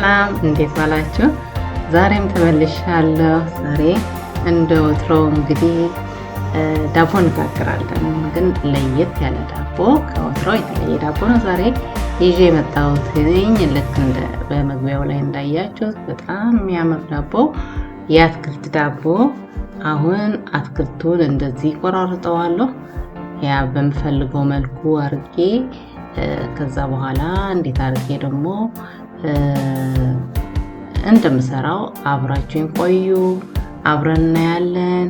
ሰላም እንዴት ዋላችሁ? ዛሬም ተመልሻለሁ። ዛሬ እንደ ወትሮው እንግዲህ ዳቦ እንጋግራለን፣ ግን ለየት ያለ ዳቦ፣ ከወትሮው የተለየ ዳቦ ነው ዛሬ ይዤ የመጣሁት። ልክ እንደ በመግቢያው ላይ እንዳያችሁት በጣም የሚያምር ዳቦ፣ ያትክልት ዳቦ። አሁን አትክልቱን እንደዚህ ቆራርጠዋለሁ ያ በምፈልገው መልኩ አርጌ ከዛ በኋላ እንዴት አርጌ ደግሞ እንደምሰራው አብራችሁን ቆዩ፣ አብረን እናያለን።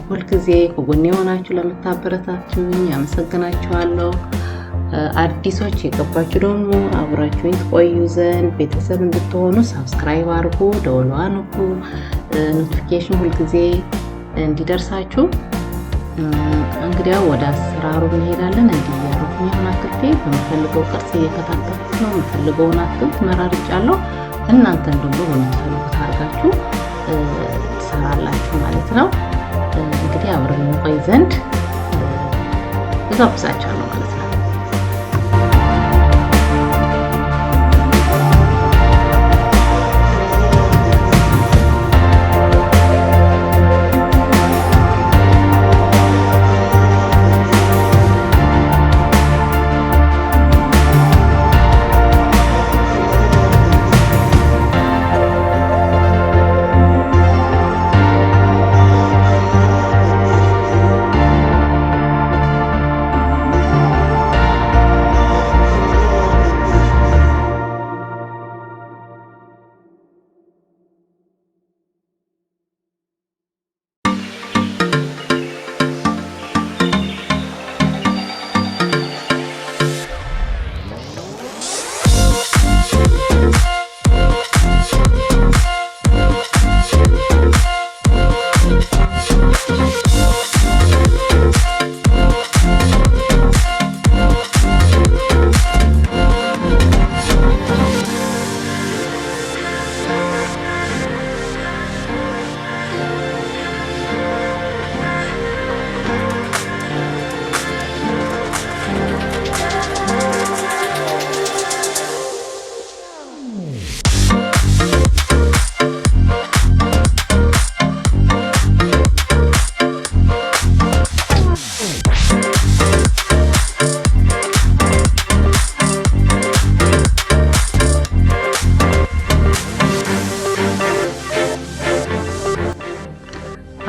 ሁልጊዜ ከጎኔ ሆናችሁ ለምታበረታቱኝ አመሰግናችኋለሁ። አዲሶች የገባችሁ ደግሞ አብራችሁን ቆዩ ዘንድ ቤተሰብ እንድትሆኑ ሰብስክራይብ አድርጉ፣ ደወሏን ንኩ፣ ኖቲፊኬሽን ሁልጊዜ እንዲደርሳችሁ። እንግዲያው ወደ አሰራሩ እንሄዳለን። እንዲህ ያሩኝ አትክልቴ በምፈልገው ቅርጽ እየከታተልኩ ነው። የምፈልገውን አትክልት መራርጫለሁ። እናንተን ደግሞ በምትፈልጉት አድርጋችሁ ትሰራላችሁ ማለት ነው። እንግዲህ አብረን እንቆይ ዘንድ እጋብዛችኋለሁ ማለት ነው።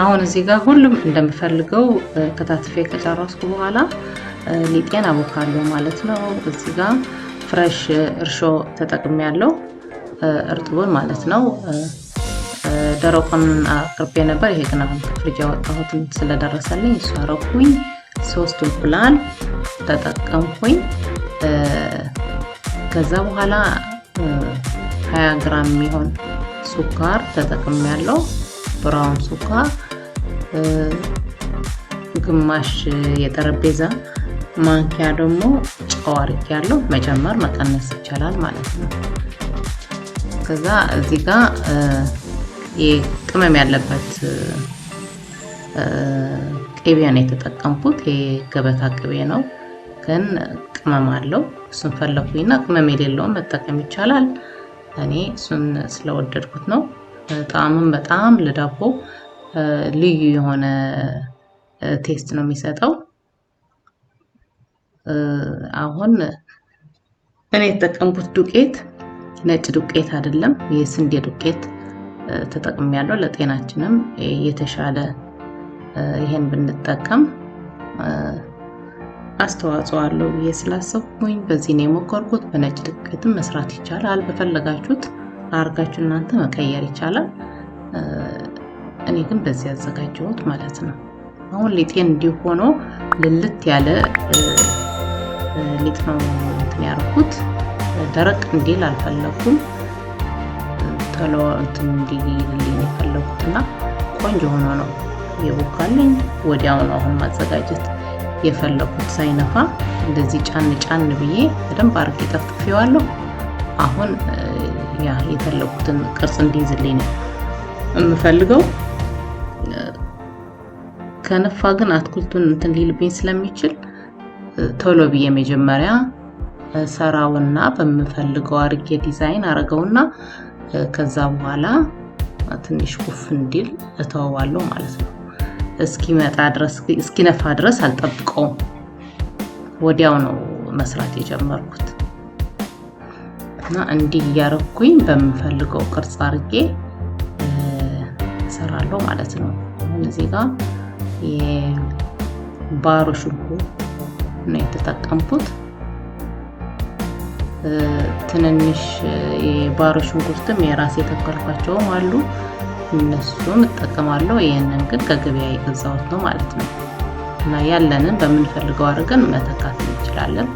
አሁን እዚህ ጋር ሁሉም እንደምፈልገው ከታትፌ ከጨረስኩ በኋላ ሊጤን አቦካለሁ ማለት ነው። እዚህ ጋር ፍሬሽ እርሾ ተጠቅሜያለሁ፣ እርጥቡን ማለት ነው። ደረቁን አቅርቤ ነበር። ይሄ ግን አሁን ከፍሪጅ ያወጣሁት ስለደረሰልኝ እሱ አረኩኝ። 3 እንቁላል ተጠቀምኩኝ። ከዛ በኋላ 20 ግራም የሚሆን ሱካር ተጠቅሜያለሁ፣ ብራውን ሱካር። ግማሽ የጠረጴዛ ማንኪያ ደግሞ ጨው አድርጌያለሁ። መጨመር መቀነስ ይቻላል ማለት ነው። ከዛ እዚህ ጋር የቅመም ያለበት ቅቤ ነው የተጠቀምኩት። የገበታ ቅቤ ነው ግን ቅመም አለው። እሱን ፈለኩኝና ቅመም የሌለውን መጠቀም ይቻላል። እኔ እሱን ስለወደድኩት ነው። ጣዕሙም በጣም ለዳቦ ልዩ የሆነ ቴስት ነው የሚሰጠው። አሁን እኔ የተጠቀምኩት ዱቄት ነጭ ዱቄት አይደለም፣ የስንዴ ዱቄት ተጠቅሜያለሁ። ለጤናችንም የተሻለ ይሄን ብንጠቀም አስተዋጽኦ አለው ብዬ ስላሰብኩኝ በዚህ ነው የሞከርኩት። በነጭ ዱቄትም መስራት ይቻላል። በፈለጋችሁት አርጋችሁ እናንተ መቀየር ይቻላል። እኔ ግን በዚህ አዘጋጀሁት ማለት ነው። አሁን ሊጤን እንዲሁ ሆኖ ልልት ያለ ሊጥ ነው እንትን ያርኩት። ደረቅ እንዲል አልፈለኩም፣ ቶሎ እንትን እንዲልልኝ የፈለኩትና ቆንጆ ሆኖ ነው የቦካልኝ። ወዲያው ነው አሁን ማዘጋጀት የፈለኩት። ሳይነፋ እንደዚህ ጫን ጫን ብዬ በደንብ አርጌ ጠፍጥፌዋለሁ። አሁን ያ የፈለኩትን ቅርጽ እንዲይዝልኝ ነው የምፈልገው። ከነፋ ግን አትክልቱን እንትን ሊልብኝ ስለሚችል ቶሎ ብዬ መጀመሪያ ሰራውና በምፈልገው አርጌ ዲዛይን አረገውና ከዛ በኋላ ትንሽ ኩፍ እንዲል እተወዋለሁ ማለት ነው። እስኪመጣ ድረስ እስኪነፋ ድረስ አልጠብቀውም። ወዲያው ነው መስራት የጀመርኩት እና እንዲህ ያረኩኝ በምፈልገው ቅርጽ አርጌ እሰራለሁ ማለት ነው። አሁን እዚህ ጋር የባሮ ሽንኩርት ነው የተጠቀምኩት። ትንንሽ የባሮ ሽንኩርትም የራሴ የተከልኳቸውም አሉ፣ እነሱም እጠቀማለሁ። ይሄንን ግን ከገበያ የገዛሁት ነው ማለት ነው እና ያለንን በምንፈልገው አድርገን መተካት እንችላለን።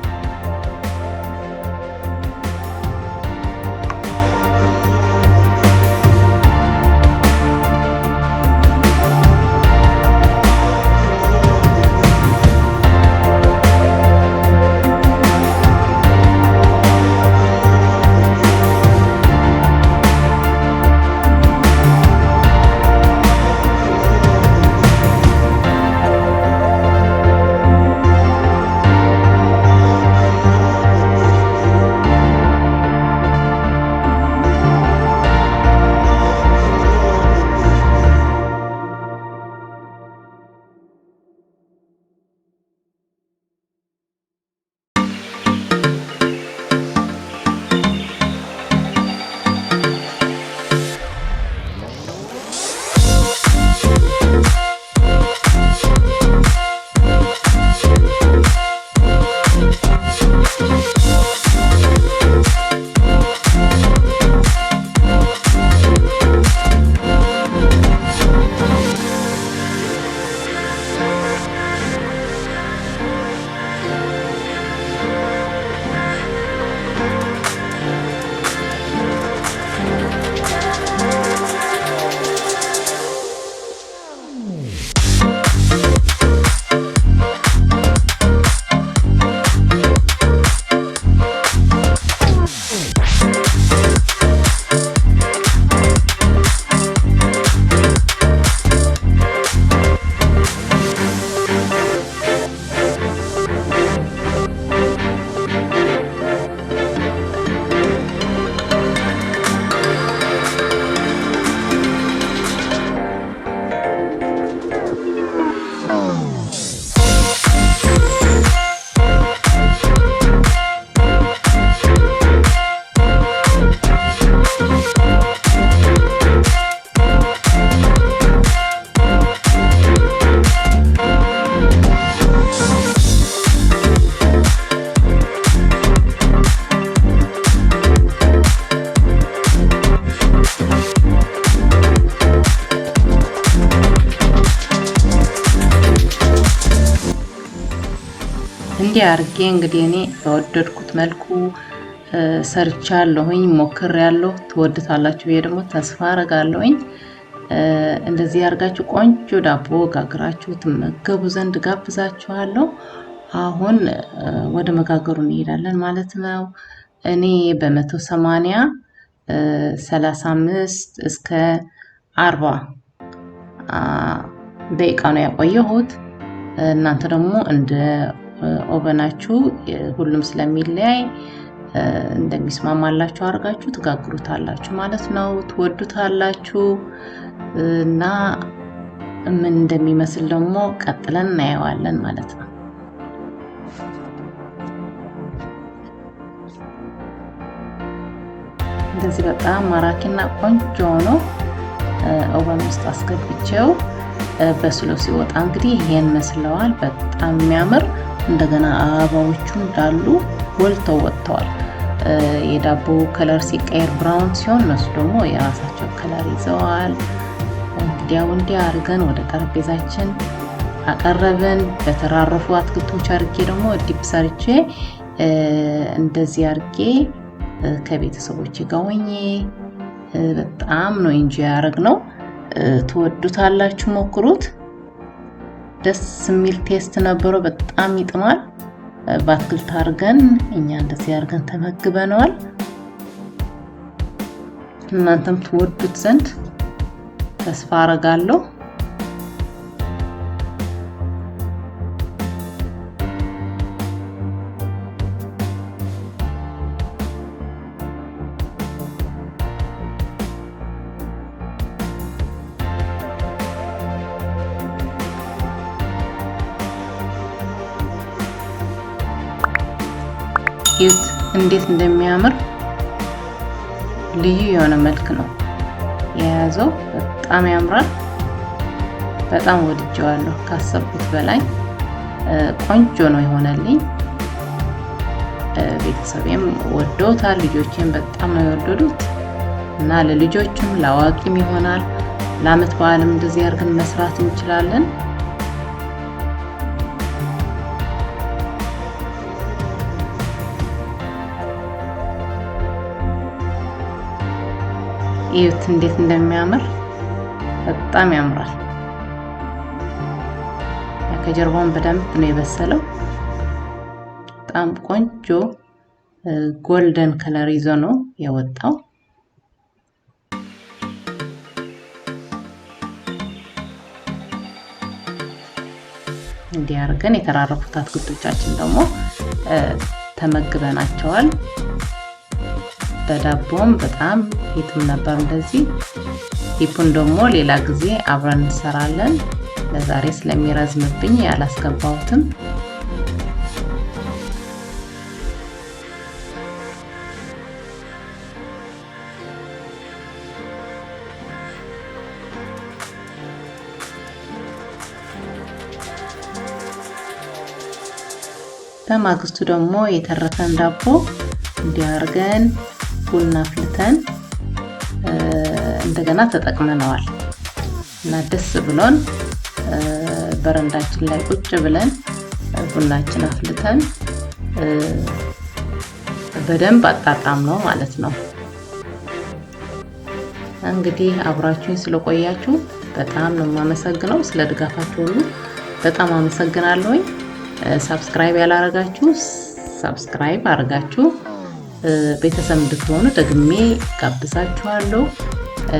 እንዲህ አርጌ እንግዲህ እኔ በወደድኩት መልኩ ሰርቻለሁኝ፣ ሞክሬያለሁ። ትወዱታላችሁ ብዬ ደግሞ ተስፋ አረጋለሁኝ። እንደዚህ አርጋችሁ ቆንጆ ዳቦ ጋግራችሁ ትመገቡ ዘንድ ጋብዛችኋለሁ። አሁን ወደ መጋገሩ እንሄዳለን ማለት ነው። እኔ በ180 35 እስከ 40 ደቂቃ ነው ያቆየሁት። እናንተ ደግሞ እንደ ኦቨናችሁ ሁሉም ስለሚለያይ እንደሚስማማላችሁ አርጋችሁ ትጋግሩታላችሁ ማለት ነው። ትወዱታላችሁ እና ምን እንደሚመስል ደግሞ ቀጥለን እናየዋለን ማለት ነው። እንደዚህ በጣም ማራኪና ቆንጆ ሆኖ ኦቨን ውስጥ አስገብቼው በስሎ ሲወጣ እንግዲህ ይሄን መስለዋል። በጣም የሚያምር እንደገና አበባዎቹ እንዳሉ ጎልተው ወጥተዋል። የዳቦ ከለር ሲቀየር ብራውን ሲሆን እነሱ ደግሞ የራሳቸው ከለር ይዘዋል። እንዲያ አርገን ወደ ጠረጴዛችን አቀረብን። በተራረፉ አትክልቶች አርጌ ደግሞ ዲፕ ሰርቼ እንደዚህ አርጌ ከቤተሰቦቼ ጋር ሆኜ በጣም ነው እንጂ ያረግነው። ትወዱታላችሁ፣ ሞክሩት። ደስ የሚል ቴስት ነበረው። በጣም ይጥማል። በአትክልት አርገን እኛ እንደዚህ አርገን ተመግበነዋል። እናንተም ትወዱት ዘንድ ተስፋ አረጋለሁ። እዩት እንዴት እንደሚያምር ልዩ የሆነ መልክ ነው የያዘው። በጣም ያምራል። በጣም ወድጄዋለሁ ካሰብኩት በላይ ቆንጆ ነው የሆነልኝ። ቤተሰቤም ወደውታል፣ ልጆቼም በጣም ነው የወደዱት እና ለልጆችም ለአዋቂም ይሆናል። ለአመት በዓልም እንደዚህ አድርገን መስራት እንችላለን። እዩት እንዴት እንደሚያምር በጣም ያምራል። ከጀርባውን በደንብ ነው የበሰለው። በጣም ቆንጆ ጎልደን ከለር ይዞ ነው የወጣው። እንዲህ አድርገን የተራረፉት አትክልቶቻችን ደግሞ ተመግበናቸዋል። በዳቦም በጣም ሂትም ነበር እንደዚህ። ሂፑን ደግሞ ሌላ ጊዜ አብረን እንሰራለን። ለዛሬ ስለሚረዝምብኝ ያላስገባሁትም። በማግስቱ ደግሞ የተረፈን ዳቦ እንዲያርገን ቡና አፍልተን እንደገና ተጠቅመነዋል እና ደስ ብሎን በረንዳችን ላይ ቁጭ ብለን ቡናችን አፍልተን በደንብ አጣጣም ነው ማለት ነው። እንግዲህ አብራችሁኝ ስለቆያችሁ በጣም ነው የማመሰግነው። ስለ ድጋፋችሁ ሁሉ በጣም አመሰግናለሁኝ። ሰብስክራይብ ያላረጋችሁ ሰብስክራይብ አርጋችሁ ቤተሰብ እንድትሆኑ ደግሜ ጋብዛችኋለሁ።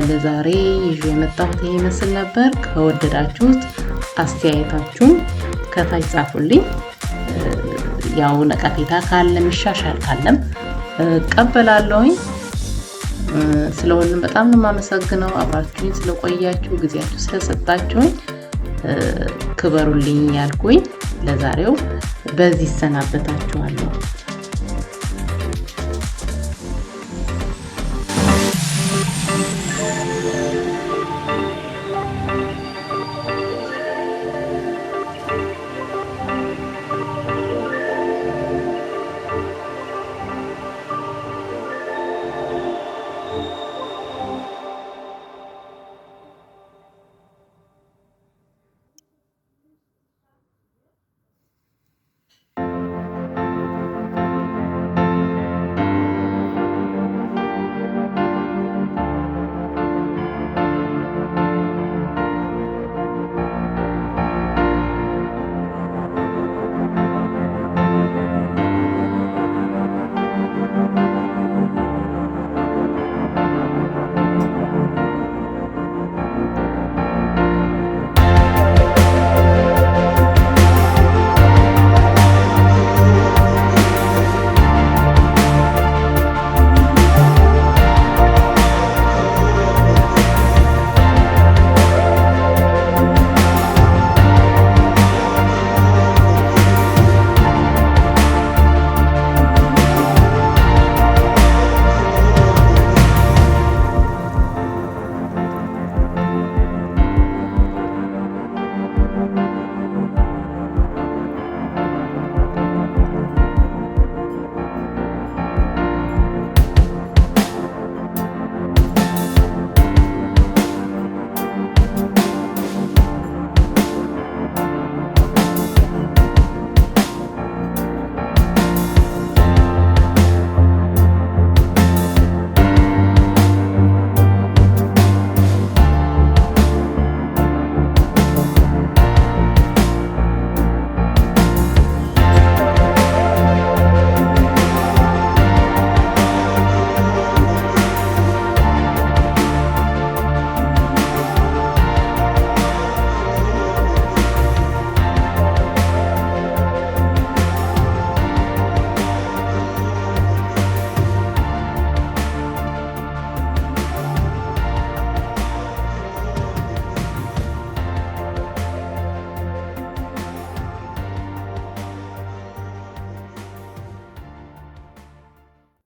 ለዛሬ ይዤ የመጣሁት ይሄ ይመስል ነበር። ከወደዳችሁት አስተያየታችሁን ከታች ጻፉልኝ። ያው ነቀፌታ ካለም ይሻሻል ካለም እቀበላለሁኝ። ስለሁሉም በጣም ነው የማመሰግነው። አብራችሁኝ ስለቆያችሁ ጊዜያችሁ ስለሰጣችሁኝ ክበሩልኝ ያልኩኝ ለዛሬው በዚህ ሰናበታችኋለሁ።